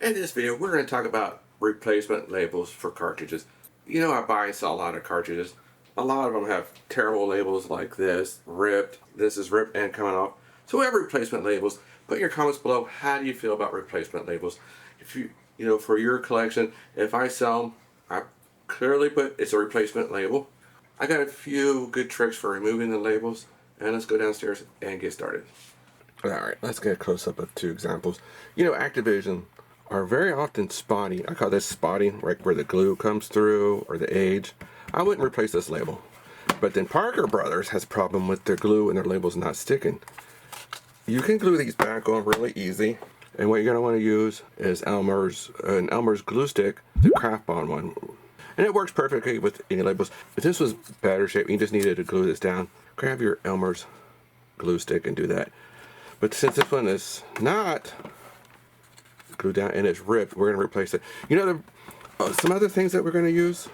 In this video, we're going to talk about replacement labels for cartridges. You know, I buy and sell a lot of cartridges. A lot of them have terrible labels like this, ripped. This is ripped and coming off. So we have replacement labels. Put in your comments below, how do you feel about replacement labels? If you know, for your collection, if I sell them, I clearly put it's a replacement label. I got a few good tricks for removing the labels, and let's go downstairs and get started. Alright, let's get a close-up of two examples. You know, Activision are very often spotty. I call this spotting, right where the glue comes through or the age. I wouldn't replace this label. But then Parker Brothers has a problem with their glue and their labels not sticking. You can glue these back on really easy. And what you're going to want to use is an Elmer's glue stick, the craft bond one. And it works perfectly with any labels. If this was better shape, you just needed to glue this down. Grab your Elmer's glue stick and do that. But since this one is not glued down and it's ripped, we're going to replace it. You know, some other things that we're going to use.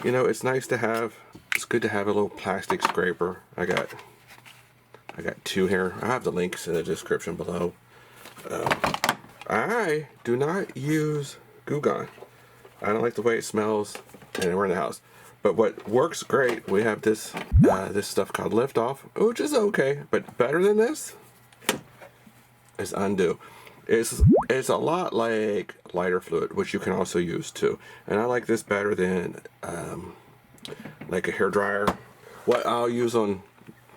You know, it's nice to have. It's good to have a little plastic scraper. I got two here. I have the links in the description below. I do not use Goo Gone. I don't like the way it smells, and we're in the house. But what works great, we have this this stuff called Lift Off, which is okay, but better than this is Undo. It's a lot like lighter fluid, which you can also use too. And I like this better than like a hair dryer. What I'll use on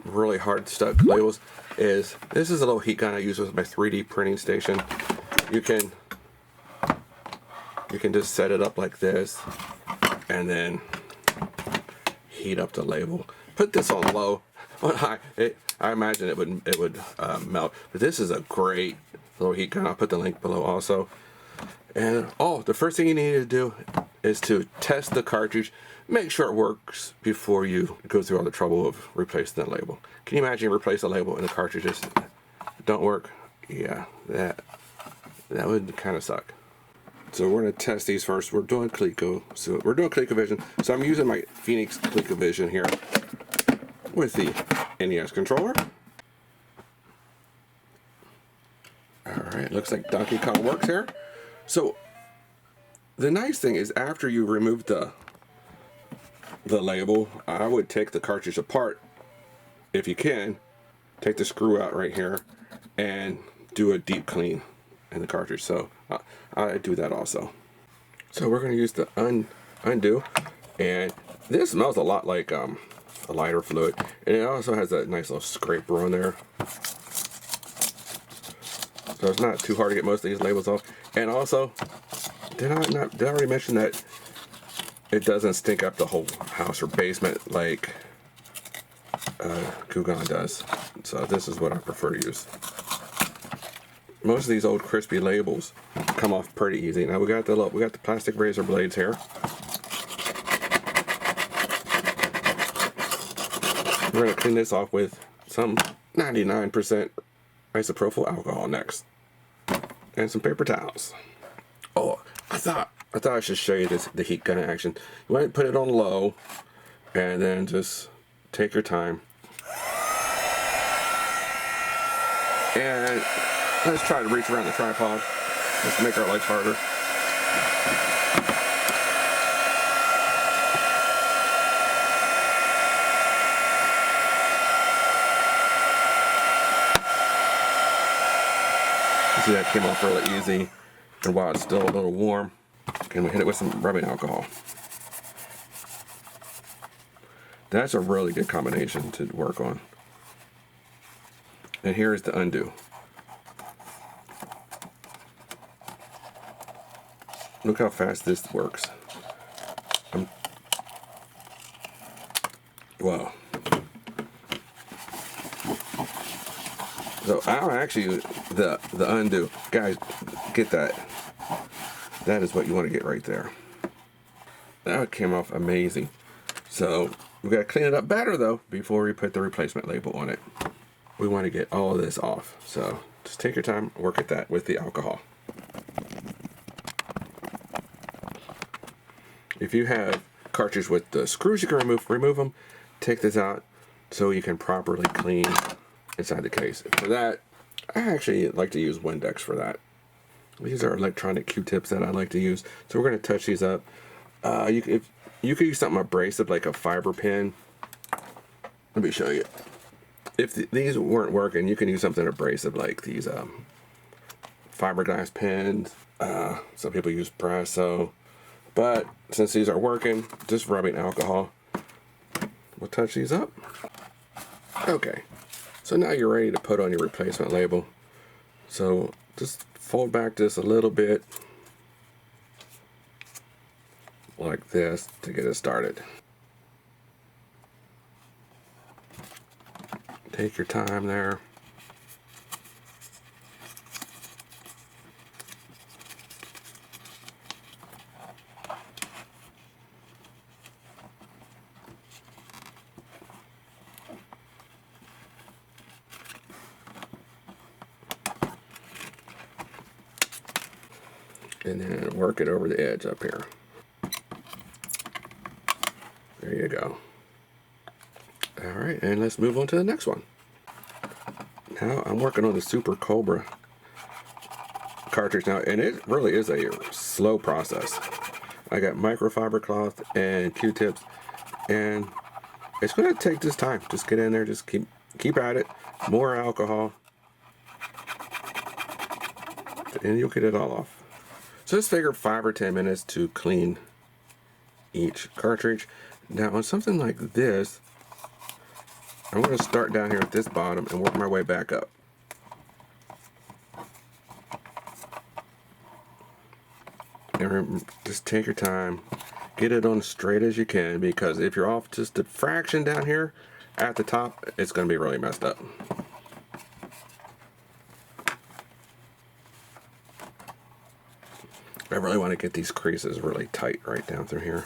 really hard stuck labels is this is a little heat gun I use with my 3D printing station. You can just set it up like this and then heat up the label. Put this on low. On high, I imagine it would melt. But this is a great little heat gun. I'll put the link below also. And the first thing you need to do is to test the cartridge. Make sure it works before you go through all the trouble of replacing the label. Can you imagine you replace a label and the cartridges don't work? Yeah, that would kind of suck. So we're going to test these first. We're doing Coleco. So we're doing ColecoVision. So I'm using my Phoenix ColecoVision here with the NES controller. Alright, looks like Donkey Kong works here. So the nice thing is after you remove the label, I would take the cartridge apart if you can. Take the screw out right here and do a deep clean in the cartridge. So I do that also. So we're going to use the Undo, and this smells a lot like a lighter fluid, and it also has a nice little scraper on there, so it's not too hard to get most of these labels off. And also, did I already mention that it doesn't stink up the whole house or basement like Goo Gone does? So this is what I prefer to use. Most of these old crispy labels come off pretty easy. Now we got the plastic razor blades here. We're going to clean this off with some 99% isopropyl alcohol next, and some paper towels. Oh, I thought I should show you the heat gun in action. You want to put it on low, and then just take your time. And let's try to reach around the tripod. Let's make our life harder. See, that came off really easy, and while it's still a little warm, and we hit it with some rubbing alcohol. That's a really good combination to work on. And here is the Undo. Look how fast this works. Wow. So I'll actually the Undo, guys, get that. That is what you want to get right there. That came off amazing. So we got to clean it up better though before we put the replacement label on it. We want to get all of this off. So just take your time, work at that with the alcohol. If you have cartridge with the screws, you can remove them. Take this out so you can properly clean inside the case. For that, I actually like to use Windex for that. These are electronic Q-tips that I like to use. So we're going to touch these up. If you could use something abrasive like a fiber pin. Let me show you. If these weren't working, you can use something abrasive like these fiberglass pins. Some people use Presso. But since these are working, just rubbing alcohol. We'll touch these up. Okay. So now you're ready to put on your replacement label. So just fold back this a little bit. Like this to get it started. Take your time there. And then work it over the edge up here. There you go. Alright, and let's move on to the next one. Now I'm working on the Super Cobra cartridge now, and it really is a slow process. I got microfiber cloth and Q-tips, and it's going to take this time. Just get in there, just keep at it. More alcohol, and you'll get it all off. So just figure 5 or 10 minutes to clean each cartridge. Now on something like this, I'm going to start down here at this bottom and work my way back up. And remember, just take your time, get it on as straight as you can, because if you're off just a fraction down here at the top, it's going to be really messed up. I really want to get these creases really tight right down through here.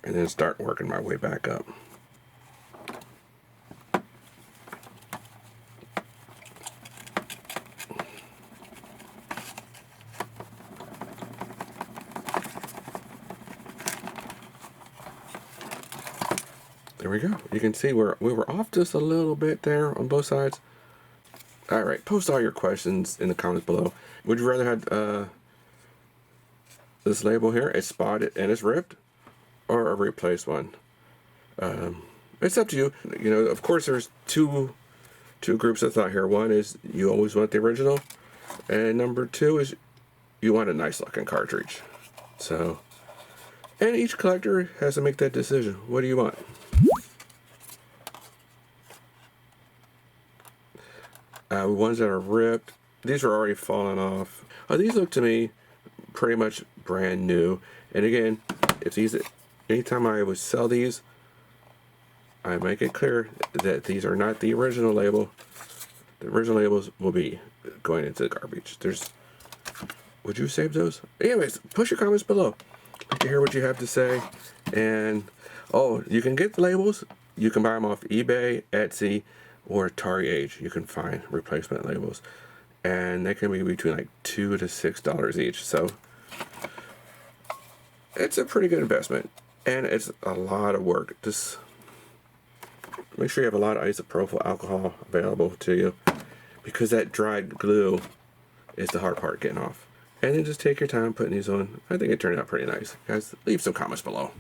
And then start working my way back up. There we go. You can see we were off just a little bit there on both sides. Alright, post all your questions in the comments below. Would you rather have this label here, it's spotted and it's ripped, or a replaced one? It's up to you. You know, of course there's two groups of thought here. One is you always want the original, and number two is you want a nice looking cartridge. So, and each collector has to make that decision. What do you want? Ones that are ripped, these are already falling off. These look to me pretty much brand new. And again, if these, anytime I would sell these, I make it clear that these are not the original label. The original labels will be going into the garbage. Would you save those? Anyways, push your comments below. I'd like to hear what you have to say. And oh, you can get the labels. You can buy them off eBay, Etsy, or Atari Age. You can find replacement labels, and they can be between like $2 to $6 each. So it's a pretty good investment, and it's a lot of work. Just make sure you have a lot of isopropyl alcohol available to you, because that dried glue is the hard part getting off. And then just take your time putting these on. I think it turned out pretty nice. Guys, leave some comments below.